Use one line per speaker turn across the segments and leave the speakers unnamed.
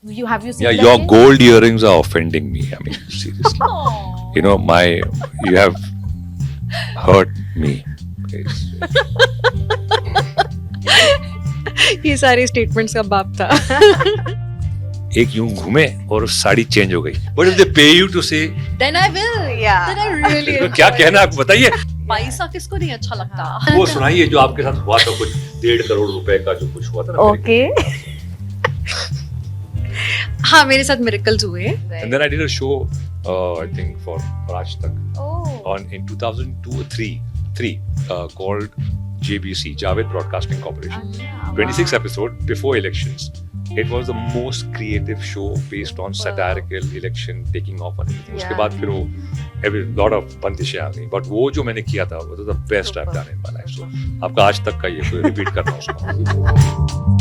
Have you seen
Yeah,
that
your
yet?
gold earrings are offending me. I mean, seriously. You know, you have hurt me. It's-
ये सारे statements का बाप था.
एक यूं घूमे और साड़ी चेंज हो गई. But if they pay you to say,
Then I will.
Yeah.
Then I really.
तो क्या कहना है आप बताइए.
पैसा किसको नहीं अच्छा लगता?
वो सुनाइए जो आपके साथ हुआ था कुछ 1.5 करोड़ रुपए का जो कुछ हुआ था ना.
Okay.
हाँ, मेरे साथ मिरेकल्स हुए.
And then I did a show, I think for Raj Tak
Oh.
in 2002 or 3 called JBC, Javed Broadcasting Corporation. 26 episode before elections. It was the most creative show based on satirical election taking off and everything. उसके बाद फिर वो every lot of बंदिशें आ गई. But वो जो मैंने किया था वो तो the best I've done in my life. So आपका आज तक का ये रिपीट करना उसको.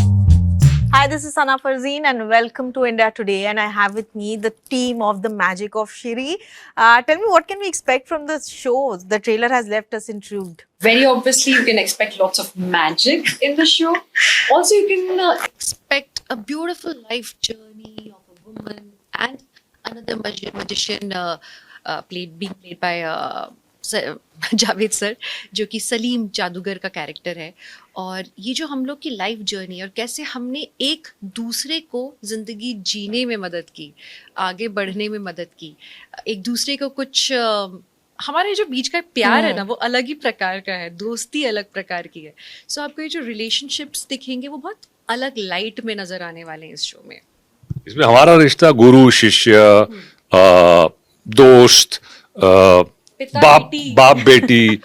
Hi, this is Sana Farzeen and welcome to India Today. And I have with me the team of the Magic of Shiri. Tell me, what can we expect from the show? The trailer has left us intrigued.
Very obviously, you can expect lots of magic in the show. Also, you can
Expect a beautiful life journey of a woman and another magician being played by Javed sir, जो कि सलीम जादूगर का character है. और ये जो हम लोग की लाइफ जर्नी और कैसे हमने एक दूसरे को ज़िंदगी जीने में मदद की, आगे बढ़ने में मदद की, एक दूसरे को कुछ हमारे जो बीच का प्यार है ना वो अलग ही प्रकार का है, दोस्ती अलग प्रकार की है. सो आपको ये जो रिलेशनशिप्स दिखेंगे वो बहुत अलग लाइट में नजर आने वाले हैं इस शो में.
इसमें हमारा रिश्ता गुरु शिष्य, दोस्त, बाप बेटी,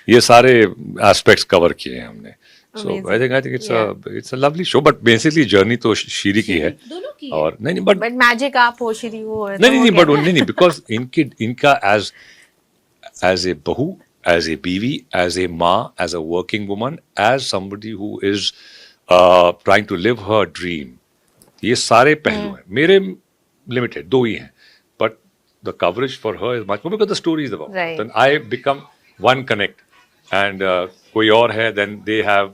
ये सारे एस्पेक्ट्स कवर किए हैं हमने. So I think it's a lovely show. But basically journey तो शीरी की है.
दोनों की
और नहीं बट
But magic आप हो श्री वो है.
नहीं बट नहीं बिकॉज इनका as a bahu, as a biwi, as a ma, as a working woman, as somebody who is trying to live her dream. ये सारे पहलू हैं. मेरे लिमिटेड 2 ही हैं. But the coverage for her is much more because the story is about.
Right.
Then I become one connect. And कोई और है then they have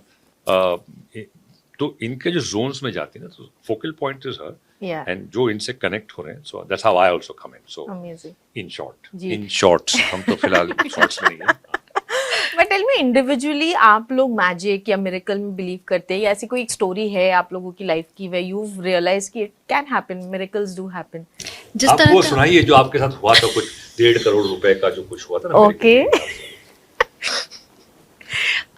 तो इनके जो zones में जाती है ना तो focal point is her.
Yeah.
And जो इनसे connect हो रहे हैं. So that's how I also come in. So
Amazing.
in short.
Ji.
In shorts. हम तो फिलहाल shorts में नहीं हैं.
But tell me, individually आप लोग मैजिक या मिरेकल में बिलीव करते हैं या ऐसी कोई एक स्टोरी है आप लोगों की लाइफ की where you've realized कि it can happen, miracles do happen.
जिस
आप
तरह
वो
का
सुनाइए जो आपके साथ हुआ था कुछ 1.5 करोड़ रुपए का जो कुछ हुआ था ना.
Okay.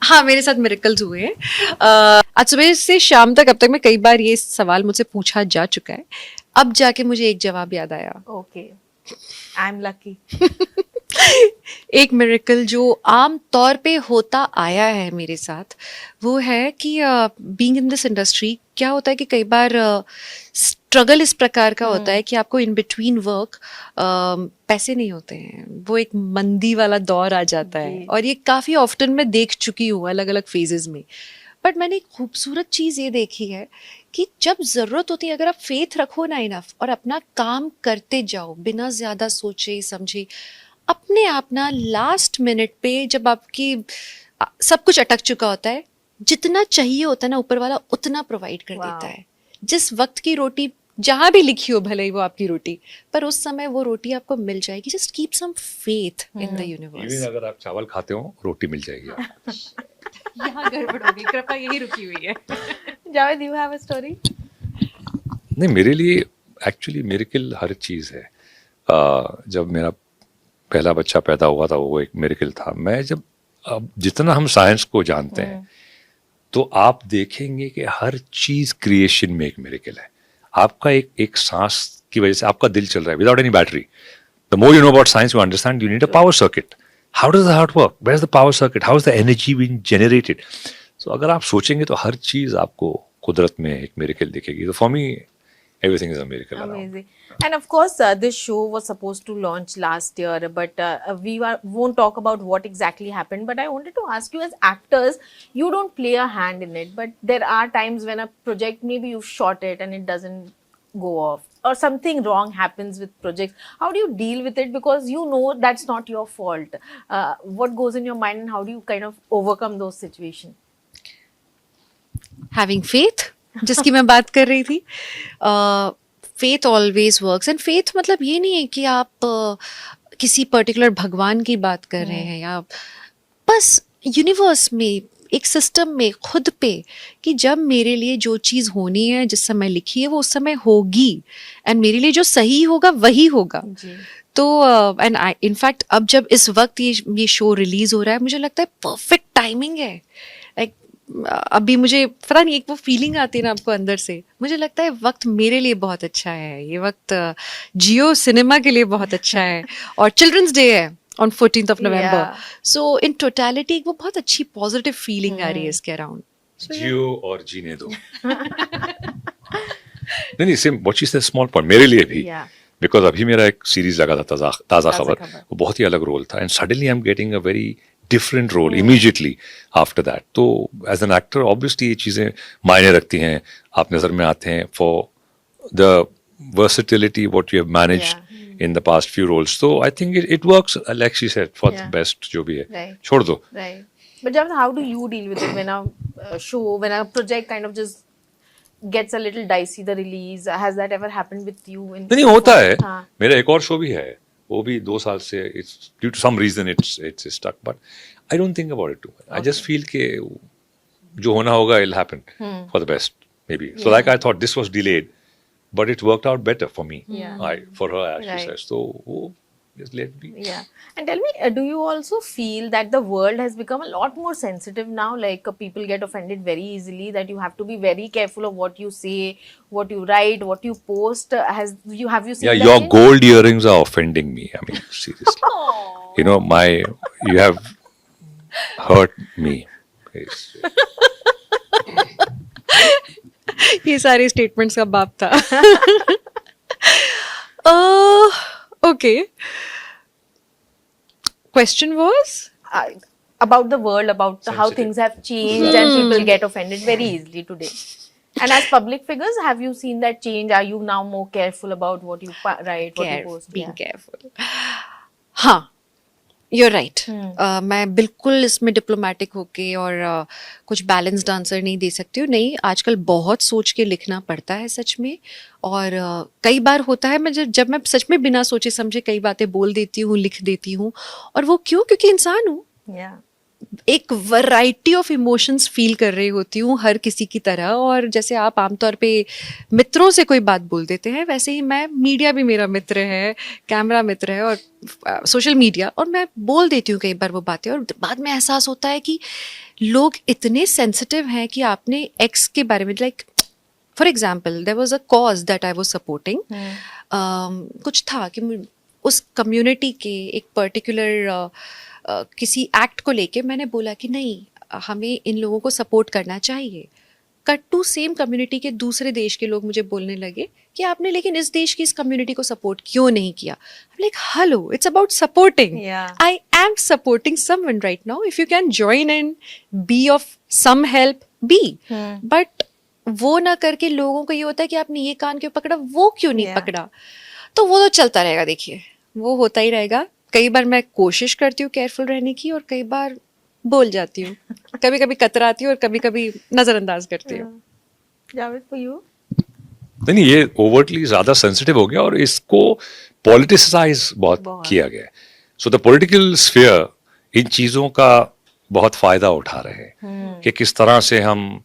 हाँ, मेरे साथ मिरेकल्स हुए हैं. आज सुबह से शाम तक अब तक मैं कई बार ये सवाल मुझसे पूछा जा चुका है. अब जाके मुझे एक जवाब याद आया.
Okay. I'm lucky.
एक मिरेकल जो आम तौर पे होता आया है मेरे साथ वो है कि बीइंग इन दिस इंडस्ट्री क्या होता है कि कई बार स्ट्रगल इस प्रकार का होता है कि आपको इन बिटवीन वर्क पैसे नहीं होते हैं. वो एक मंदी वाला दौर आ जाता है और ये काफ़ी ऑफ्टन मैं देख चुकी हूँ अलग अलग फेजेस में. बट मैंने एक खूबसूरत चीज़ ये देखी है कि जब ज़रूरत होती है अगर आप फेथ रखो ना इनफ और अपना काम करते जाओ बिना ज़्यादा सोचे समझे, अपने आप ना लास्ट मिनट पे जब आपकी सब कुछ अटक चुका होता है, जितना चाहिए होता है ना ऊपर वाला उतना प्रोवाइड कर देता है. जिस वक्त की रोटी जहां भी लिखी हो भले ही वो आपकी रोटी, पर उस समय वो रोटी आपको मिल जाएगी. Just keep some faith in the universe.
Even अगर आप चावल खाते हो रोटी मिल जाएगी आपको.
यहाँ गड़बड़ होगी, कृपा यही रुकी हुई है.
Javed, you have a story?
नहीं मेरे लिए एक्चुअली मिरेकल हर चीज़ है. जब मेरा पहला बच्चा पैदा हुआ था वो एक मिरेकल था. मैं जब अब जितना हम साइंस को जानते हैं तो आप देखेंगे कि हर चीज़ क्रिएशन में एक मिरेकल है. आपका एक सांस की वजह से आपका दिल चल रहा है without any battery. The more you know about science you understand you need a power circuit. How does the heart work, where is the power circuit, how is the energy being generated. So अगर आप सोचेंगे तो हर चीज़ आपको कुदरत में एक miracle दिखेगी. तो for me everything is a miracle around.
Amazing. And of course, this show was supposed to launch last year, but won't talk about what exactly happened. But I wanted to ask you, as actors, you don't play a hand in it, but there are times when a project, maybe you've shot it and it doesn't go off, or something wrong happens with projects. How do you deal with it? Because you know that's not your fault. What goes in your mind and how do you kind of overcome those situations?
Having faith, जिसकी मैं बात कर रही थी. faith always works. And faith मतलब ये नहीं है कि आप किसी पर्टिकुलर भगवान की बात कर रहे हैं या बस यूनिवर्स में, एक सिस्टम में, खुद पे, कि जब मेरे लिए जो चीज़ होनी है, जिस समय लिखी है, वो उस समय होगी, एंड मेरे लिए जो सही होगा वही होगा.
जी.
तो एंड आई इनफैक्ट अब जब इस वक्त ये शो रिलीज हो रहा है, मुझे लगता है परफेक्ट टाइमिंग है. लाइक अभी मुझे पता नहीं, एक वो फीलिंग आती है ना आपको अंदर से, मुझे लगता है वक्त मेरे लिए बहुत अच्छा है. ये वक्त जियो सिनेमा के लिए बहुत अच्छा है, और चिल्ड्रंस डे है on 14th of November.
Yeah.
So in totality वो बहुत अच्छी पॉजिटिव फीलिंग आ रही है इसके अराउंड.
जियो और जीने दो. नहीं same what she said, small point मेरे लिए भी,
Yeah.
बिकॉज अभी मेरा एक सीरीज लगा था ताज़ा खबर,
खबर.
वो बहुत ही अलग रोल था, and suddenly I am getting a very different role immediately after that. तो एज एन एक्टर ऑब्वियसली ये चीज़ें मायने रखती हैं, आप नज़र में आते हैं for the versatility what you have managed in the past few roles. So I think it works, like she said, for the best जो भी है.
Right.
छोड़ दो.
Right. But Javed, how do you deal with it when a show, when a project kind of just gets a little dicey, the release? Has that ever happened with you?
नहीं होता है.
हाँ.
मेरा एक और show भी है, वो भी 2 साल से it's due to some reason it's stuck, but I don't think about it too much. I just feel कि जो होना होगा it'll happen for the best maybe. So like I thought this was delayed, but it worked out better for me.
Yeah.
For her as she
Right.
says. So just let me.
Yeah. And tell me, do you also feel that the world has become a lot more sensitive now? Like people get offended very easily, that you have to be very careful of what you say, what you write, what you post. Have you seen
Yeah,
that
your
change?
gold earrings are offending me. I mean, seriously. You know, you have hurt me.
ये सारे statements का बाप था. Okay, question was
About the world, about how
Sensitive.
things have changed and people get offended very easily today. And as public figures, have you seen that change? Are you now more careful about what you write, what you post?
being
Yeah.
careful. हाँ, you're right. मैं बिल्कुल इसमें diplomatic होके और कुछ balanced answer नहीं दे सकती हूँ. नहीं, आजकल बहुत सोच के लिखना पड़ता है सच में, और कई बार होता है मैं जब मैं सच में बिना सोचे समझे कई बातें बोल देती हूँ, लिख देती हूँ. और वो क्यों? क्योंकि इंसान हूँ,
Yeah.
एक वैरायटी ऑफ इमोशंस फील कर रही होती हूँ हर किसी की तरह. और जैसे आप आमतौर पे मित्रों से कोई बात बोल देते हैं, वैसे ही मैं, मीडिया भी मेरा मित्र है, कैमरा मित्र है, और सोशल मीडिया, और मैं बोल देती हूँ कई बार वो बातें, और बाद में एहसास होता है कि लोग इतने सेंसिटिव हैं कि आपने एक्स के बारे में, like for example there was a cause that I was supporting. कुछ था कि उस कम्युनिटी के एक पर्टिकुलर किसी एक्ट को लेके मैंने बोला कि नहीं, हमें इन लोगों को सपोर्ट करना चाहिए. कट टू सेम कम्युनिटी के दूसरे देश के लोग मुझे बोलने लगे कि आपने लेकिन इस देश की इस कम्युनिटी को सपोर्ट क्यों नहीं किया. Like hello, it's about supporting.
Yeah.
I am supporting someone right now. If you can join in, be of some help, be. But वो ना करके लोगों को ये होता है कि आपने ये कान क्यों पकड़ा, वो क्यों नहीं
Yeah.
पकड़ा. तो वो तो चलता रहेगा. देखिए, वो होता ही रहेगा. कई बार मैं कोशिश करती हूँ केयरफुल रहने की, और कई बार बोल जाती हूँ. कभी कभी कतराती हूँ और कभी कभी नजरअंदाज करती हूँ.
Javed, for you?
नहीं ये ओवरटली ज्यादा सेंसिटिव हो गया, और इसको पॉलिटिसाइज बहुत किया गया है. सो द पॉलिटिकल स्फीयर इन चीजों का बहुत फायदा उठा रहे हैं कि किस तरह से हम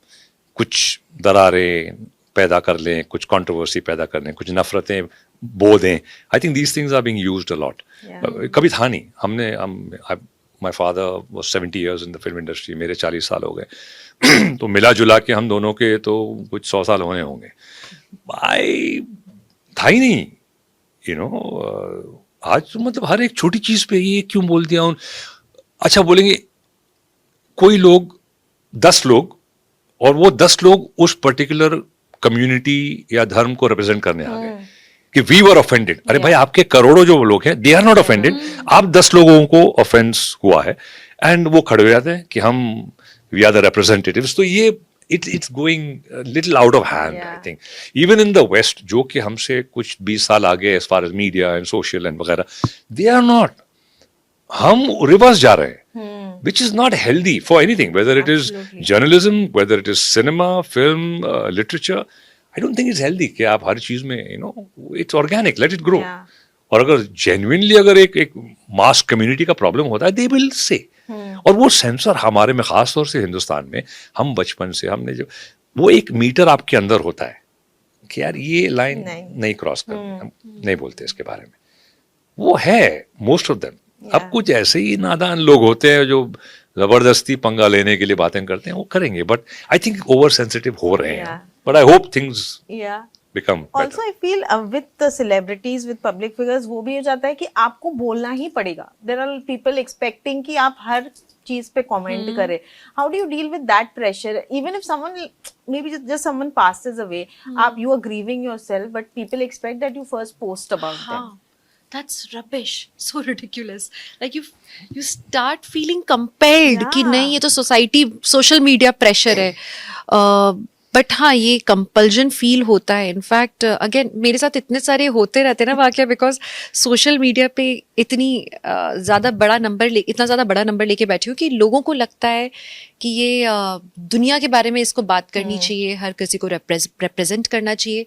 कुछ दरारें पैदा कर लें, कुछ कंट्रोवर्सी पैदा कर लें, कुछ नफरतें बो दें. I think these things are being used a lot. कभी था नहीं. My father was 70 years in the film industry, मेरे 40 साल हो गए. तो मिला जुला के हम दोनों के तो कुछ 100 साल होने होंगे. आई था ही नहीं, यू नो. आज तो मतलब हर एक छोटी चीज पे ये क्यों बोल दिया. अच्छा बोलेंगे कोई लोग 10 लोग, और वो 10 लोग उस पर्टिकुलर कम्युनिटी या धर्म को रिप्रेजेंट करने आ गए कि वी वर ऑफेंडेड. अरे भाई, आपके करोड़ों जो लोग हैं दे आर नॉट ऑफेंडेड. आप 10 लोगों को ऑफेंस हुआ है, एंड वो खड़े हो जाते हैं कि हम वी आर द रिप्रेजेंटेटिव्स. तो ये it's going a little out of hand.
Yeah.
I think even in the West, जो कि हमसे कुछ 20 साल आगे as far as media and social and वगैरह, they are not. हम रिवर्स जा रहे हैं, which is not healthy for anything, whether it is
Absolutely.
journalism, whether it is cinema, film, literature. I don't think it's healthy कि आप हर चीज में it's organic, let it grow.
Yeah.
और अगर जेन्युइनली अगर एक मास कम्युनिटी का प्रॉब्लम होता है, दे विल से. और वो सेंसर हमारे में, खास तौर से हिंदुस्तान में, हम बचपन से हमने जो वो एक मीटर आपके अंदर होता है कि यार ये लाइन नहीं क्रॉस करनी, हम नहीं बोलते इसके बारे में. वो है मोस्ट ऑफ देम. अब कुछ ऐसे ही नादान लोग होते हैं जो जबरदस्ती पंगा लेने के लिए बातें करते हैं, वो करेंगे. But I think over sensitive हो रहे हैं. But I hope things
Yeah.
become better.
Also, I feel with the celebrities, with public figures, वो भी हो जाता है कि आपको बोलना ही पड़ेगा. There are people expecting कि आप हर चीज पे comment करें. How do you deal with that pressure? Even if someone, maybe just someone passes away, you are grieving yourself, but people expect that you first post about them.
That's rubbish. So ridiculous. Like you start feeling compelled कि
Yeah.
नहीं, ये तो society, social media pressure है. But हाँ, ये compulsion feel होता है. In fact again मेरे साथ इतने सारे होते रहते हैं ना वाकया, बिकॉज सोशल मीडिया पे इतना ज़्यादा बड़ा नंबर लेके बैठी हूँ कि लोगों को लगता है कि ये दुनिया के बारे में इसको बात करनी चाहिए, हर किसी को रिप्रेजेंट करना चाहिए.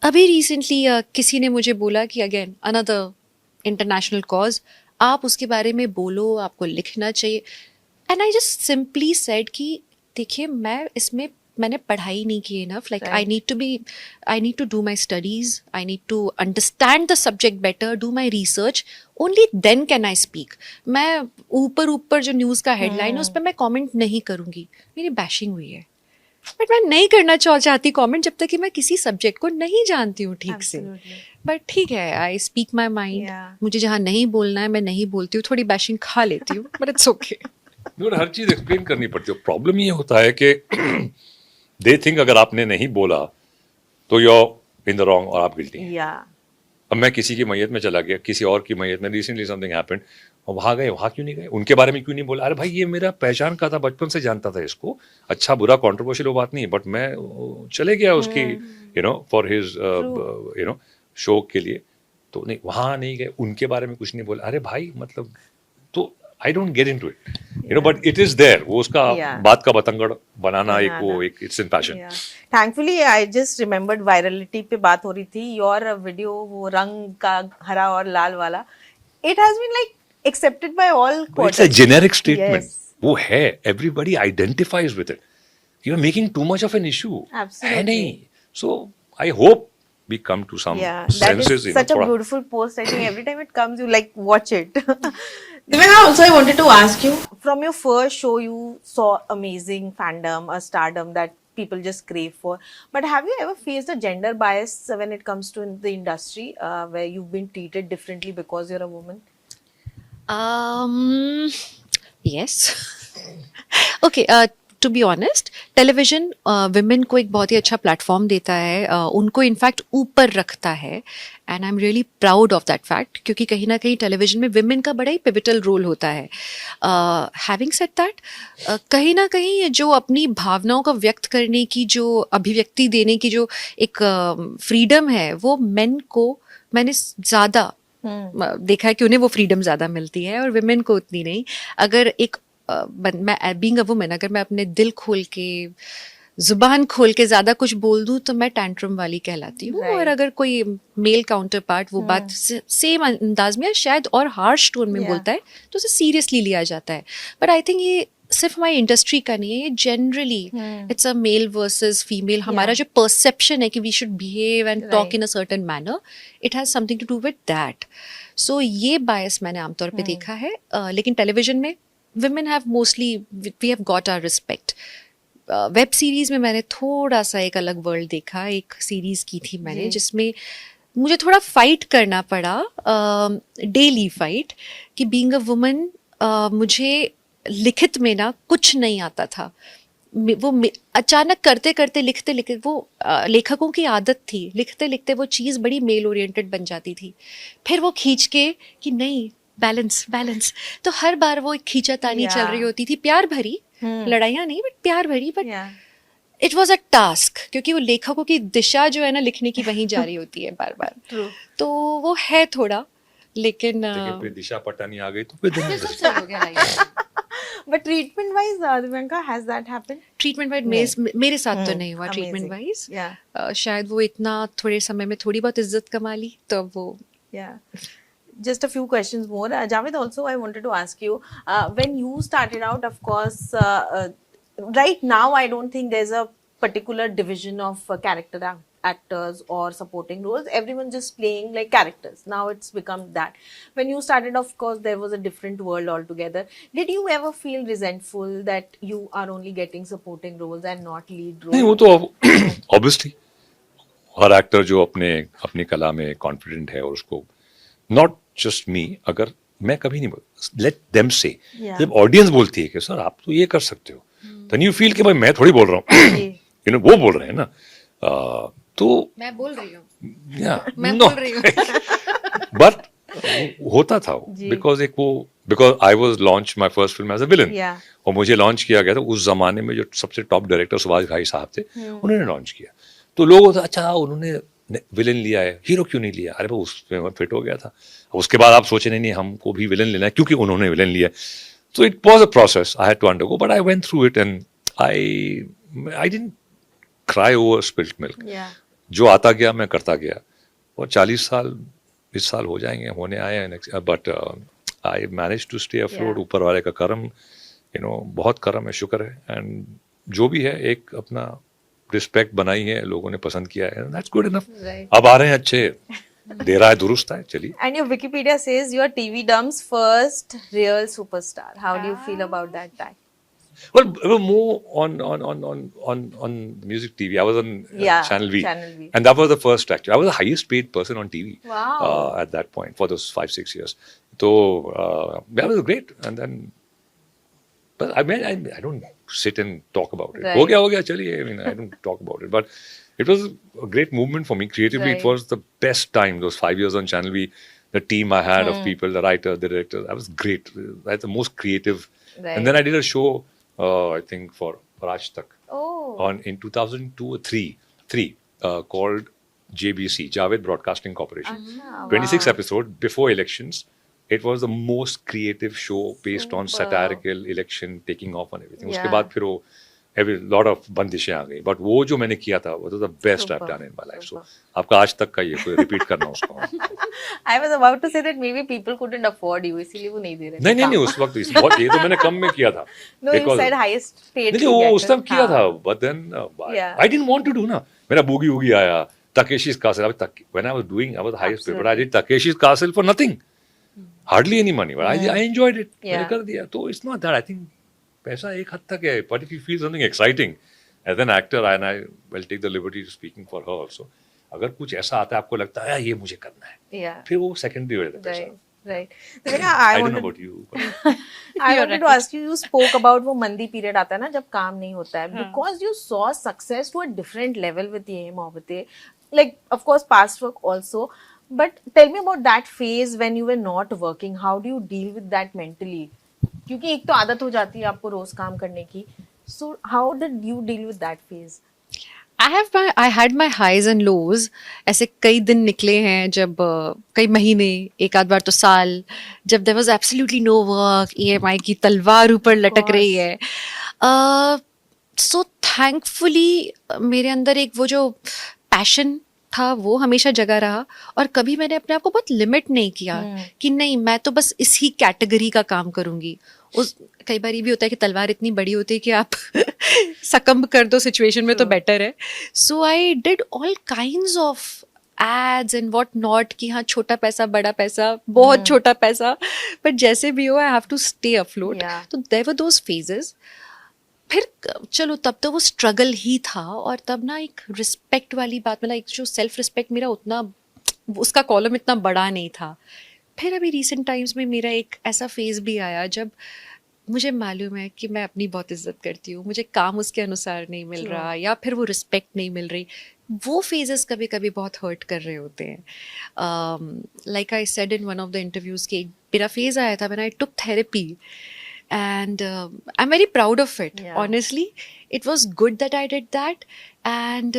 अभी रिसेंटली किसी ने मुझे बोला कि अगेन अनदर इंटरनेशनल कॉज, आप उसके बारे में बोलो, आपको लिखना चाहिए. And I just simply said कि देखिए, मैंने पढ़ाई नहीं की enough. Like I need to do my studies, I need to understand the subject better, do my research, only then can I speak. मैं ऊपर जो न्यूज़ का हेडलाइन है उस पर मैं कॉमेंट नहीं करूंगी. मेरी बैशिंग हुई है, बट मैं नहीं करना चाहती कमेंट जब तक कि मैं किसी सब्जेक्ट को नहीं जानती हूँ ठीक से. बट ठीक है, आई स्पीक माई माइंड. मुझे जहाँ नहीं बोलना है मैं नहीं बोलती हूँ, थोड़ी बैशिंग खा लेती हूँ, बट इट्स ओके.
हर चीज एक्सप्लेन करनी पड़ती है. प्रॉब्लम ये होता है कि दे थिंक अगर आपने नहीं बोला तो you are in the wrong और आप गिल्टी. अब मैं किसी की मैयत में चला गया, किसी और की मैयत में, रिसेंटली समथिंग हैपेंड, और वहाँ गए, वहाँ क्यों नहीं गए, उनके बारे में क्यों नहीं बोला? अरे भाई, ये मेरा पहचान का था, बचपन से जानता था इसको, अच्छा बुरा कॉन्ट्रोवर्शियल वो बात नहीं, बट मैं चले गया उसकी फॉर हिज शो के लिए, तो नहीं, वहाँ नहीं गए, उनके बारे में कुछ नहीं बोला. अरे भाई, मतलब, तो I don't get into it, but it is there. वो उसका बात का बतंगड़ बनाना एक it's in passion.
Thankfully, I just remembered virality पे बात हो रही थी. Your video, वो रंग का हरा और लाल वाला, it has been like accepted by all quarters.
It's a generic statement.
Yes.
वो है, everybody identifies with it. You are making too much of an issue.
Absolutely.
है नहीं. So I hope we come to some
That
senses.
is such a beautiful post. I think every time it comes, you like watch it. Divya, also I wanted to ask you, from your first show, you saw amazing fandom, a stardom that people just crave for. But have you ever faced a gender bias when it comes to the industry, where you've been treated differently because you're a woman?
Yes. Okay. To be honest, television women को एक बहुत ही अच्छा platform देता है, उनको in fact ऊपर रखता है. And I am really proud of that fact, क्योंकि कहीं ना कहीं टेलीविजन में विमेन का बड़ा ही पिविटल रोल होता है. हैविंग सेड दैट, कहीं ना कहीं जो अपनी भावनाओं को व्यक्त करने की, जो अभिव्यक्ति देने की जो एक फ्रीडम है, वो मेन को मैंने ज़्यादा देखा है कि उन्हें वो फ्रीडम ज़्यादा मिलती है और विमेन को उतनी नहीं. अगर एक मैं बीइंग अ वुमन, अगर मैं अपने दिल खोल के, जुबान खोल के ज्यादा कुछ बोल दूं तो मैं टैंट्रम वाली कहलाती हूँ. और अगर कोई मेल काउंटर पार्ट वो बात सेम अंदाज में, शायद और हार्श टोन में बोलता है, तो उसे सीरियसली लिया जाता है. बट आई थिंक ये सिर्फ हमारी इंडस्ट्री का नहीं है, ये generally it's a male versus female. हमारा जो परसेप्शन है कि we should behave and talk in a certain manner, it has something to do with that. So ये बायस मैंने आमतौर पे देखा है. लेकिन टेलीविजन में women have mostly, we have got our respect. Web series में मैंने थोड़ा सा एक अलग वर्ल्ड देखा. एक सीरीज की थी मैंने जिसमें मुझे थोड़ा फाइट करना पड़ा, डेली फाइट, कि बीइंग अ वुमन मुझे लिखित में ना कुछ नहीं आता था. वो अचानक करते करते लिखते लिखते, वो लेखकों की आदत थी, लिखते लिखते वो चीज़ बड़ी मेल ओरिएंटेड बन जाती थी. फिर वो खींच के कि नहीं, बैलेंस. तो हर बार वो एक खींचातानी चल रही होती थी, प्यार भरी, लड़ाइयाँ नहीं, बट प्यार भरी. But it was a task, क्योंकि वो लेखकों की दिशा जो है ना लिखने की वहीं जा रही होती है बार बार. तो वो है थोड़ा, लेकिन
दिशा पटानी आ गई तो फिर
हो गया.
But treatment wise, Divyanga, has that happened?
Treatment wise
नहीं।
मेरे साथ तो
Hmm,
नहीं हुआ ट्रीटमेंट
amazing.
वाइज।
Yeah.
शायद वो इतना थोड़े समय में थोड़ी बहुत इज्जत कमा ली तो वो
Yeah. Just a few questions more. Javed, also, I wanted to ask you when you started out, of course, right now, I don't think there's a particular division of character actors or supporting roles. Everyone's just playing like characters. Now it's become that. When you started, of course, there was a different world altogether. Did you ever feel resentful that you are only getting supporting roles and not lead roles?
नहीं वो तो obviously हर actor जो अपने अपनी कला में confident है और उसको नॉट जस्ट मी अगर मैं कभी नहीं बोल लेट देम से
Yeah.
जब ऑडियंस बोलती है कि सर आप तो ये कर सकते हो देन यू फील कि भाई मैं थोड़ी बोल रहा हूँ
जी।
यू नो वो बोल रहे हैं ना तो
मैं बोल रही हूँ
या
मैं बोल रही हूँ
बट होता था
जी।
Because I was launch my first film as a villain
Yeah.
और मुझे लॉन्च किया गया था उस जमाने में जो सबसे टॉप डायरेक्टर सुभाष घाई साहब थे उन्होंने लॉन्च किया तो लोग होता अच्छा उन्होंने विलन लिया है हीरो क्यों नहीं लिया अरे वो उसमें मैं फिट हो गया था उसके बाद आप सोचे नहीं हमको भी विलन लेना है क्योंकि उन्होंने विलन लिया तो it was a process I had to undergo but I went through it and I didn't cry over spilled milk
Yeah.
जो आता गया मैं करता गया और 40 साल इस साल हो जाएंगे होने आए हैं but I manage to stay afloat
Yeah.
ऊपर वाले का करम बहुत करम है शुक्र है एंड जो भी है एक अपना रिस्पेक्ट बनाई है लोगों ने पसंद किया है दैट्स गुड इनफ
Right.
अब आ रहे हैं अच्छे दे रहा है दुरुस्त है चलिए
And your Wikipedia says you're TV Dumb's first real superstar. How do you feel about that tag?
well more on music TV I was on
Yeah,
Channel V
Channel V.
and that was the first actually I was the highest paid person on TV
Wow.
at that point for those 5-6 years so that was great and then but I mean I don't sit and talk about it
Right.
हो गया चलिए I mean I don't talk about it but it was a great movement for me creatively
Right.
it was the best time those 5 years on Channel V the team I had of people the writer the director that was great that's the most creative
Right.
and then I did a show I think for Raj Tak
Oh.
in 2002 or 3 called JBC Javed Broadcasting Corporation
Acha,
26
wow.
episode before elections it was the most creative show based on
Super.
satirical election taking off and everything उसके
Yeah.
बाद फिर वो every lot of बंदिशें आ गई but वो जो मैंने किया था वो तो the best I've
Super.
done in my life so
Super.
आपका आज तक का ये कोई रिपीट करना उसको
I was about to say that maybe people couldn't afford you, इसीलिए वो नहीं दे रहे थे
नहीं
काम।
उस वक्त बहुत ये तो मैंने कम में किया था
No, you
Because-
said highest paid.
नहीं वो उस
cricketer.
टाइम किया
हाँ.
था but then
Yeah.
I didn't want to do ना मेरा बूगी वूगी आया Takeshi's Castle when I was doing I was the highest paid but I did Takeshi's Castle for nothing hardly any money but I enjoyed it मैंने
Yeah.
कर दिया तो it's not that I think पैसा एक हद तक है but if you feel something exciting as an actor and I will take the liberty of speaking for her also अगर कुछ ऐसा आता है आपको लगता है ये मुझे करना है
Yeah.
फिर वो सेकेंडरी हो जाता है
Right.
पैसा
Right. So, I
I don't know
wanted
about you but
I wanted to ask you, you spoke about वो मंदी पीरियड आता है ना जब काम नहीं होता है because you saw success to a different level with ये Mohabbatein like of course past work also but tell me about that phase when you were not working how do you deal with that mentally क्योंकि एक तो आदत हो जाती है आपको रोज काम करने की so how did you deal with that phase
I had my highs and lows. ऐसे कई दिन निकले हैं जब कई महीने एक आध बार तो साल जब there was absolutely no work EMI की तलवार ऊपर लटक रही है so thankfully मेरे अंदर एक वो जो passion था वो हमेशा जगा रहा और कभी मैंने अपने आप को बहुत लिमिट नहीं किया कि नहीं मैं तो बस इसी कैटेगरी का काम करूंगी उस कई बार ये भी होता है कि तलवार इतनी बड़ी होती है कि आप सकम्ब कर दो सिचुएशन में तो बेटर है so I did all kinds of ads and what not कि हाँ छोटा पैसा बड़ा पैसा बहुत छोटा पैसा बट जैसे भी हो I have to stay afloat
Yeah.
तो देयर वर दोज फेजेस फिर चलो तब तो वो स्ट्रगल ही था और तब ना एक रिस्पेक्ट वाली बात मतलब एक जो सेल्फ रिस्पेक्ट मेरा उतना उसका कॉलम इतना बड़ा नहीं था फिर अभी रिसेंट टाइम्स में मेरा एक ऐसा फेज भी आया जब मुझे मालूम है कि मैं अपनी बहुत इज्जत करती हूँ मुझे काम उसके अनुसार नहीं मिल रहा या फिर वो रिस्पेक्ट नहीं मिल रही वो फेजेस कभी कभी बहुत हर्ट कर रहे होते हैं like I said in one of the interviews कि मेरा फेज आया था when I took therapy and I'm very proud of it.
Yeah.
Honestly, it was good that I did that, and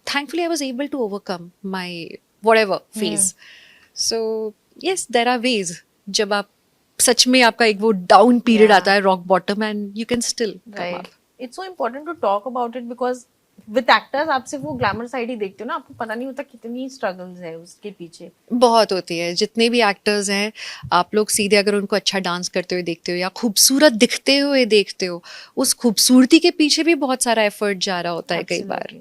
thankfully I was able to overcome my whatever phase. So yes, there are ways. जब आप सच में आपका एक वो down period
Yeah.
आता है, rock bottom, and you can still come
right
up.
It's so important to talk about it because with actors आप सिर्फ वो ग्लैमर साइड ही देखते हो ना, आपको पता नहीं होता कितनी स्ट्रगल्स है उसके पीछे.
बहुत होती है. जितने भी एक्टर्स हैं, आप लोग सीधे अगर उनको अच्छा डांस करते हुए देखते हो या खूबसूरत दिखते हुए देखते हो, उस खूबसूरती के पीछे भी बहुत सारा एफर्ट जा रहा होता है कई बार.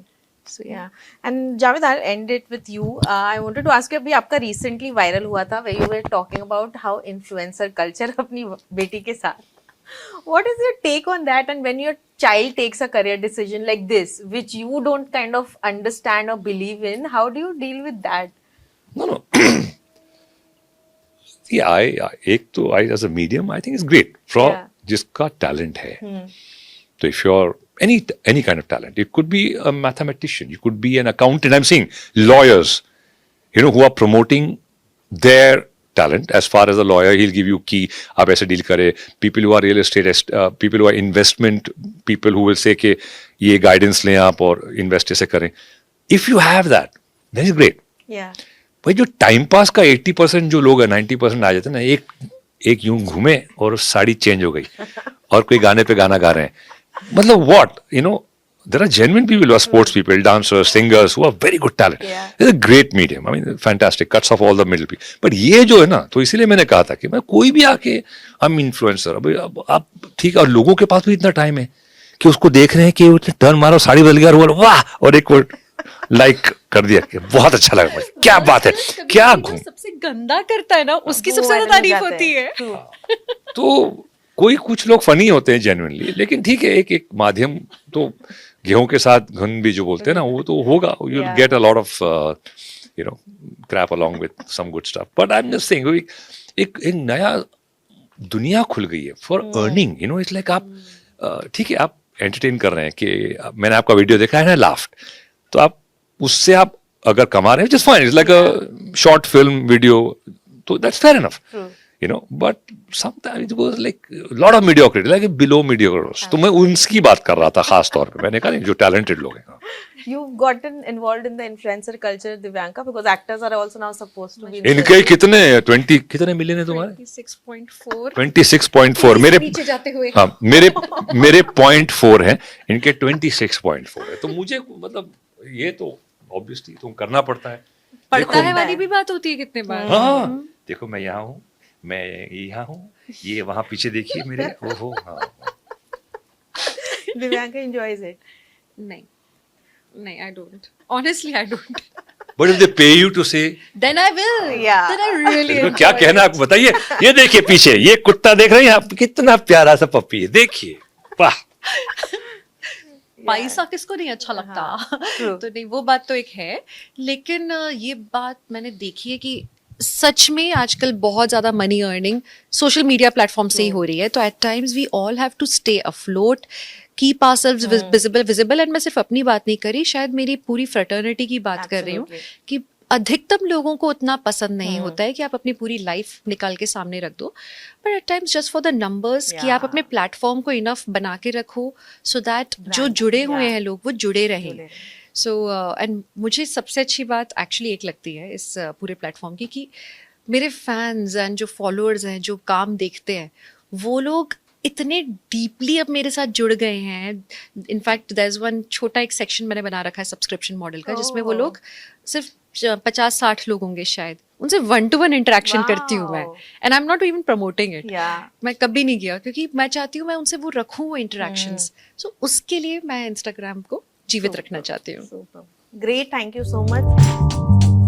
So yeah, and Javed, I'll end it with you. I wanted to ask you, अभी आपका recently viral हुआ था where you were talking about how influencer culture अपनी बेटी के साथ. What is your take on that? And when your child takes a career decision like this, which you don't kind of understand or believe in, how do you deal with that?
No. See, एक तो as a medium, I think it's great for
Yeah.
जिसका talent है. So if you're any kind of talent, it could be a mathematician, you could be an accountant. I'm saying lawyers, who are promoting their talent. As far as a lawyer, he'll give you key. आप ऐसे deal करे. People who are real estate, people who are investment, people who will say कि ये guidance लें आप और invest ऐसे करें. If you have that, then it's great.
Yeah.
भाई जो टाइम पास का 80% जो लोग हैं 90% आ जाते हैं ना, एक यूं घूमे और साड़ी चेंज हो गई और कोई गाने पे गाना गा रहे हैं. मतलब what there are genuine people who are sports people, dancers, singers who are very good talent.
Yeah.
It's a great medium. I mean, fantastic. Cuts off all the middle people. But ये जो है ना, तो इसीलिए मैंने कहा था कि मैं कोई भी आके हम इन्फ्लुएंसर, अब आप ठीक है, और लोगों के पास भी इतना टाइम है कि उसको देख रहे हैं कि उसने टर्न मारा, साड़ी बदल गया, और वाह, और एक लाइक कर दिया कि बहुत अच्छा लगा मुझे, क्या बात है, क्या घूम.
सबसे गंदा करता है ना, उसकी
वो
सबसे ज्यादा
वायरल हो
तारीफ
जाता
होती है.
True.
तो कोई कुछ लोग फनी होते हैं जेन्युइनली, लेकिन ठीक है, एक माध्यम तो गेहूं के साथ घुन भी जो बोलते हैं ना, वो तो होगा. You
Yeah.
Get a lot of crap along with some good stuff. But I am just saying एक नया दुनिया खुल गई है फॉर अर्निंग. इट्स लाइक आप ठीक है, आप एंटरटेन कर रहे हैं कि मैंने आपका वीडियो देखा है ना, लाफ्ट, तो आप उससे आप अगर कमा रहे हैं, just fine. It's like a short film video, तो that's fair enough. But sometimes it goes like a lot of mediocrity, like below mediocrity. तो मैं उनकी बात कर रहा था खास तौर पे. मैंने कहा नहीं, जो talented लोग हैं.
You've gotten involved in the influencer culture, Divyanka, because actors are also now supposed to be.
इनके कितने 20 कितने मिलियन है तुम्हारे?
26.4.
26.4. मेरे
नीचे जाते हुए.
हाँ, मेरे 0.4 है, इनके 26.4 है. तो मुझे मतलब ये तो ऑब्वियसली तुम करना पड़ता है.
पढ़ता है वाली भी बात होती है कितने बार.
हाँ, देखो मैं यहाँ हूँ, मैं यहाँ हूँ, ये वहाँ पीछे देखिए मेरे. ओहो, हाँ.
Divyanka enjoys it.
नहीं, I don't. Honestly, I don't.
But if they pay you to say,
Then I will.
Yeah.
Then I really.
इसको क्या कहना है आपको बताइए. ये देखिए पीछे, ये कुत्ता देख रहे हैं आप, कितना प्यारा सा पप्पी है, देखिए, वाह.
पैसा किसको नहीं अच्छा लगता.
true.
तो नहीं, वो बात तो एक है, लेकिन ये बात मैंने देखी है कि सच में आजकल बहुत ज्यादा money earning social media platform से ही हो रही है. तो at times we all have to stay afloat, keep ourselves visible. And मैं सिर्फ अपनी बात नहीं कर रही, शायद मेरी पूरी फ्रेटर्निटी की बात कर रही हूँ कि अधिकतम लोगों को उतना पसंद नहीं होता है कि आप अपनी पूरी लाइफ निकाल के सामने रख दो. But at times just for the numbers, कि आप अपने प्लेटफॉर्म को इनफ बना के रखो सो दैट जो जुड़े हुए हैं लोग वो जुड़े रहें. सो एंड मुझे सबसे अच्छी बात एक्चुअली एक लगती है इस पूरे प्लेटफॉर्म की, कि मेरे फैंस एंड जो फॉलोअर्स हैं, जो काम देखते हैं, वो लोग इतने डीपली अब मेरे साथ जुड़ गए हैं. इनफैक्ट देयर इज वन छोटा एक सेक्शन मैंने बना रखा है सब्सक्रिप्शन मॉडल का, जिसमें वो लोग सिर्फ 50-60 लोग होंगे शायद, उनसे 1-to-1 इंटरेक्शन करती हूँ मैं. And I am not even promoting it. मैं कभी नहीं किया, क्योंकि मैं चाहती हूँ मैं उनसे वो रखूँ, वो इंटरेक्शंस. सो उसके लिए मैं इंस्टाग्राम को जीवित रखना चाहती हूँ.
Great, thank you so much.